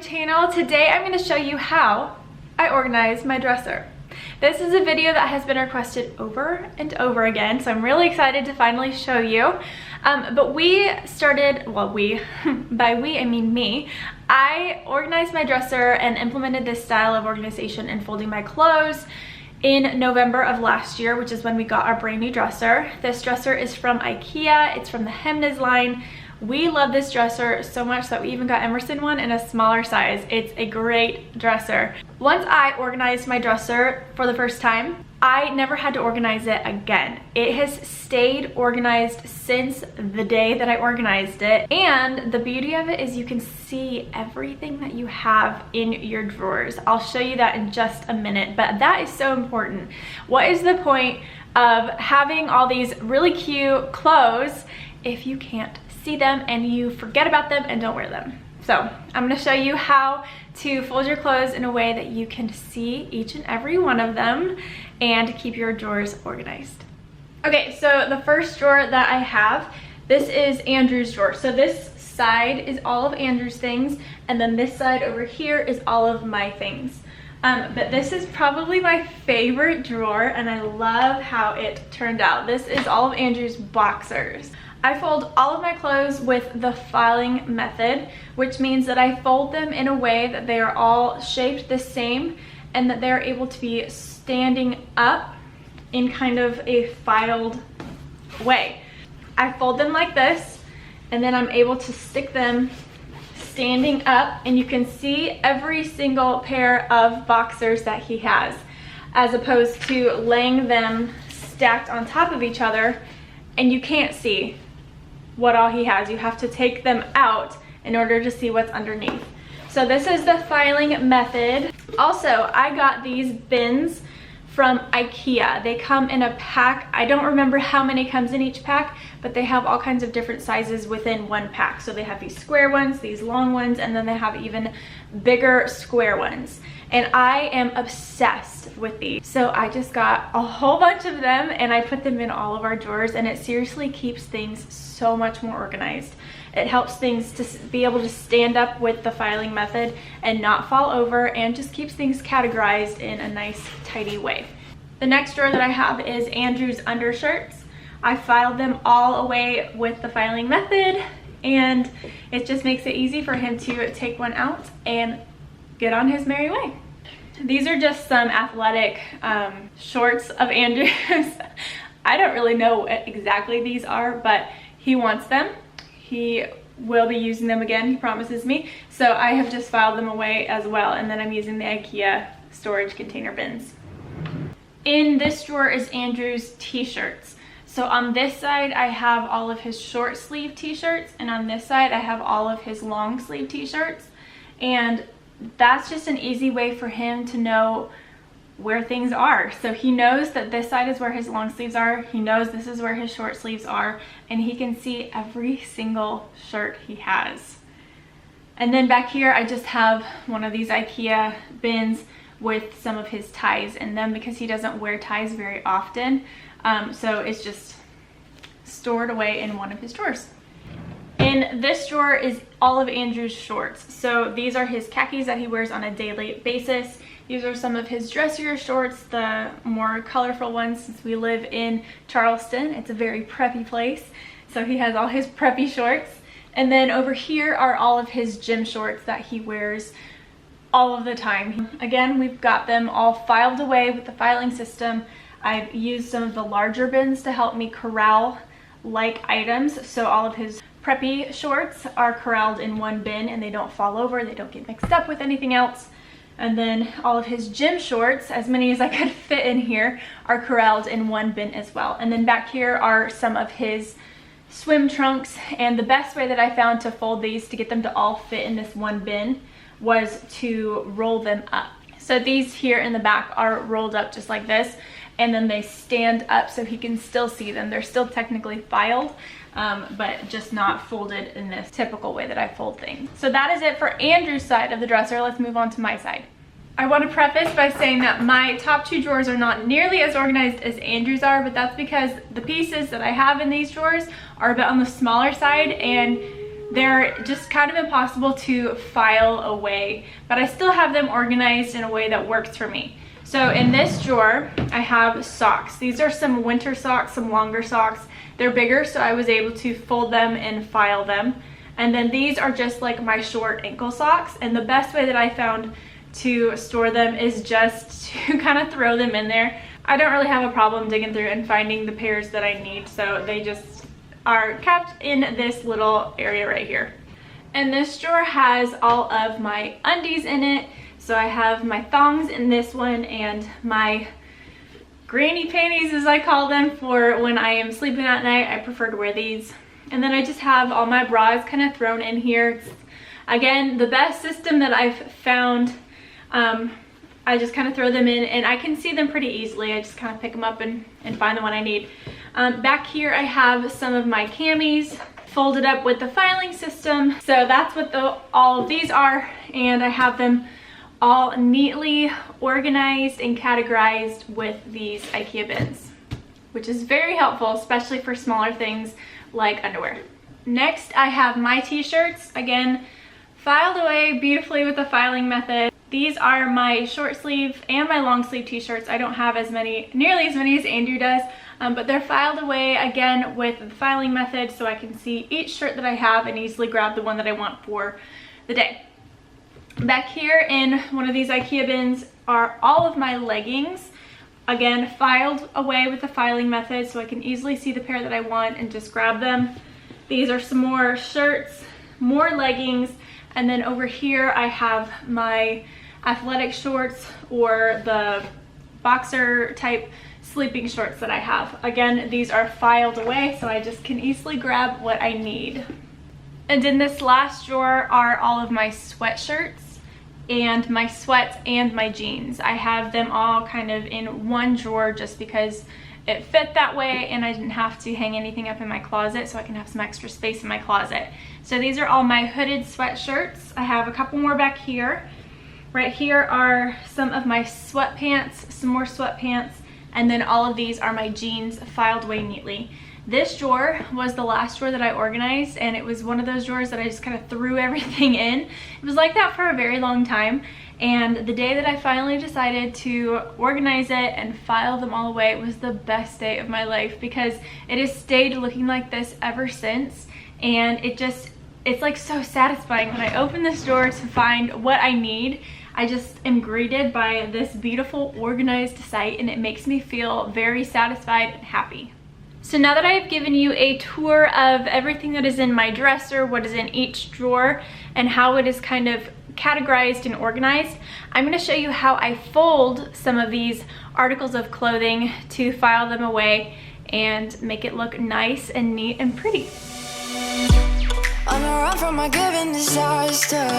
channel. Today I'm going to show you how I organize my dresser. This is a video that has been requested over and over again, so I'm really excited to finally show you. But we started, well, by we I mean me. I organized my dresser and implemented this style of organization and folding my clothes in November of last year, which is when we got our brand new dresser. This dresser is from IKEA. It's from the Hemnes line. We love this dresser so much that we even got Emerson one in a smaller size. It's a great dresser. Once I organized my dresser for the first time, I never had to organize it again. It has stayed organized since the day that I organized it. And the beauty of it is you can see everything that you have in your drawers. I'll show you that in just a minute, but that is so important. What is the point of having all these really cute clothes if you can't see them and you forget about them and don't wear them? So I'm going to show you how to fold your clothes in a way that you can see each and every one of them and keep your drawers organized. Okay, so the first drawer that I have, this is Andrew's drawer. So this side is all of Andrew's things, and then this side over here is all of my things. But this is probably my favorite drawer, and I love how it turned out. This is all of Andrew's boxers. I fold all of my clothes with the filing method, which means that I fold them in a way that they are all shaped the same and that they're able to be standing up in kind of a filed way. I fold them like this, and then I'm able to stick them standing up, and you can see every single pair of boxers that he has, as opposed to laying them stacked on top of each other and you can't see what all he has. You have to take them out in order to see what's underneath. So this is the filing method. Also, I got these bins from IKEA. They come in a pack. I don't remember how many comes in each pack, but they have all kinds of different sizes within one pack. So they have these square ones, these long ones, and then they have even bigger square ones. And I am obsessed with these. So I just got a whole bunch of them and I put them in all of our drawers, and it seriously keeps things so much more organized. It helps things to be able to stand up with the filing method and not fall over, and just keeps things categorized in a nice, tidy way. The next drawer that I have is Andrew's undershirts. I filed them all away with the filing method, and it just makes it easy for him to take one out and get on his merry way. These are just some athletic shorts of Andrew's. I don't really know what exactly these are, but he wants them. He will be using them again, he promises me. So I have just filed them away as well, and then I'm using the IKEA storage container bins. In this drawer is Andrew's t-shirts. So on this side I have all of his short sleeve t-shirts, and on this side I have all of his long sleeve t-shirts. And that's just an easy way for him to know where things are. So he knows that this side is where his long sleeves are, he knows this is where his short sleeves are, and he can see every single shirt he has. And then back here I just have one of these IKEA bins with some of his ties in them, because he doesn't wear ties very often. So it's just stored away in one of his drawers. In this drawer is all of Andrew's shorts. So these are his khakis that he wears on a daily basis. These are some of his dressier shorts, the more colorful ones, since we live in Charleston. It's a very preppy place. So he has all his preppy shorts. And then over here are all of his gym shorts that he wears all of the time. Again, we've got them all filed away with the filing system. I've used some of the larger bins to help me corral like items. So all of his preppy shorts are corralled in one bin and they don't fall over, they don't get mixed up with anything else. And then all of his gym shorts, as many as I could fit in here, are corralled in one bin as well. And then back here are some of his swim trunks, and the best way that I found to fold these to get them to all fit in this one bin was to roll them up. So these here in the back are rolled up just like this, and then they stand up so he can still see them. They're still technically filed, but just not folded in this typical way that I fold things. So that is it for Andrew's side of the dresser. Let's move on to my side. I want to preface by saying that my top two drawers are not nearly as organized as Andrew's are, but that's because the pieces that I have in these drawers are a bit on the smaller side, and they're just kind of impossible to file away, but I still have them organized in a way that works for me. So in this drawer, I have socks. These are some winter socks, some longer socks. They're bigger, so I was able to fold them and file them. And then these are just like my short ankle socks. And the best way that I found to store them is just to kind of throw them in there. I don't really have a problem digging through and finding the pairs that I need, so they just are kept in this little area right here. And this drawer has all of my undies in it. So I have my thongs in this one and my granny panties, as I call them, for when I am sleeping at night. I prefer to wear these. And then I just have all my bras kind of thrown in here. It's, again, the best system that I've found. I just kind of throw them in and I can see them pretty easily. I just kind of pick them up and find the one I need. Back here I have some of my camis folded up with the filing system. So that's what all of these are, and I have them all neatly organized and categorized with these IKEA bins, which is very helpful, especially for smaller things like underwear. Next, I have my t-shirts, again, filed away beautifully with the filing method. These are my short sleeve and my long sleeve t-shirts. I don't have nearly as many as Andrew does, but they're filed away again with the filing method, so I can see each shirt that I have and easily grab the one that I want for the day. Back here in one of these IKEA bins are all of my leggings, again filed away with the filing method so I can easily see the pair that I want and just grab them. These are some more shirts, more leggings, and then over here I have my athletic shorts or the boxer type sleeping shorts that I have. Again, these are filed away so I just can easily grab what I need. And in this last drawer are all of my sweatshirts and my sweats and my jeans. I have them all kind of in one drawer just because it fit that way and I didn't have to hang anything up in my closet, so I can have some extra space in my closet. So these are all my hooded sweatshirts. I have a couple more back here. Right here are some of my sweatpants, some more sweatpants, and then all of these are my jeans filed away neatly. This drawer was the last drawer that I organized, and it was one of those drawers that I just kind of threw everything in. It was like that for a very long time, and the day that I finally decided to organize it and file them all away, it was the best day of my life because it has stayed looking like this ever since, and it's like so satisfying when I open this drawer to find what I need. I just am greeted by this beautiful organized sight, and it makes me feel very satisfied and happy. So now that I have given you a tour of everything that is in my dresser, what is in each drawer, and how it is kind of categorized and organized, I'm going to show you how I fold some of these articles of clothing to file them away and make it look nice and neat and pretty. On a run from my given disaster,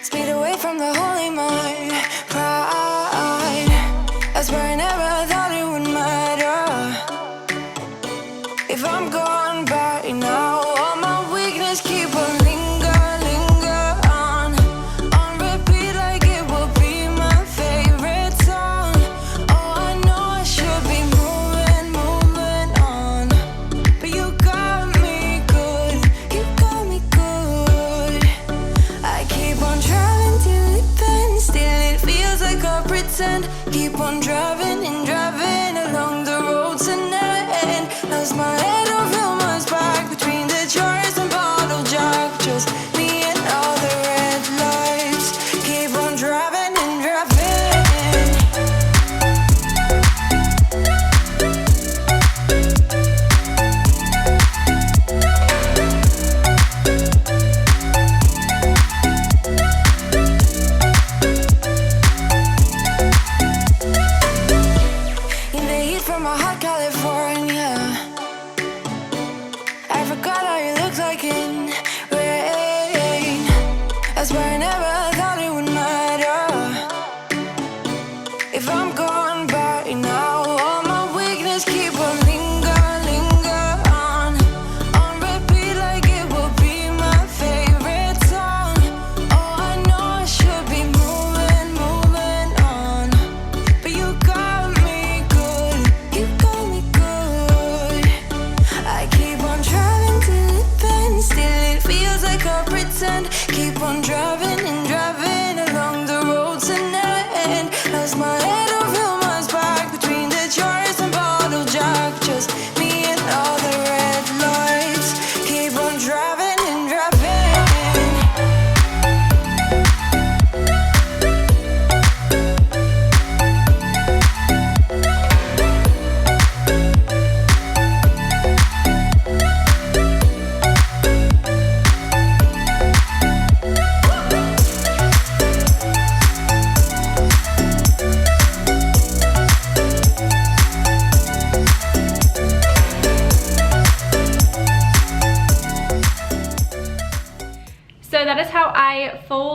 speed away from the holy mind, pride. That's where I never thought it would matter. If I'm gone by now, all my weakness keep on linger on repeat like it will be my favorite song. Oh, I know I should be moving on, but you got me good, you got me good. I keep on driving till it bends, still it feels like I pretend. Keep on driving and driving along the road to never end. Lost my head over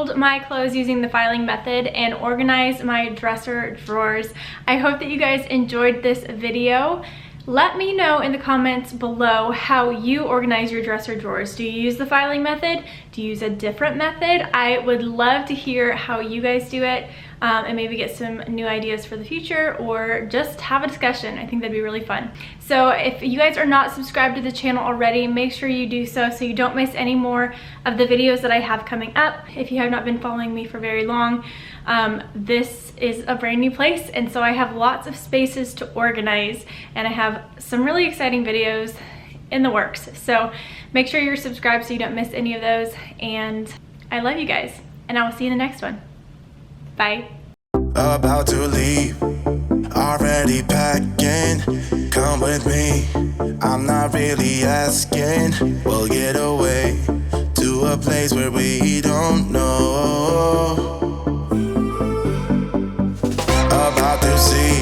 fold my clothes using the filing method and organize my dresser drawers. I hope that you guys enjoyed this video. Let me know in the comments below how you organize your dresser drawers. Do you use the filing method? Do you use a different method? I would love to hear how you guys do it, and maybe get some new ideas for the future, or just have a discussion. I think that'd be really fun. So if you guys are not subscribed to the channel already, make sure you do so you don't miss any more of the videos that I have coming up. If you have not been following me for very long, this is a brand new place, and so I have lots of spaces to organize, and I have some really exciting videos in the works. So make sure you're subscribed so you don't miss any of those, and I love you guys, and I will see you in the next one. Bye. About to leave, already packing. Come with me, I'm not really asking. We'll get away to a place where we don't know. About to see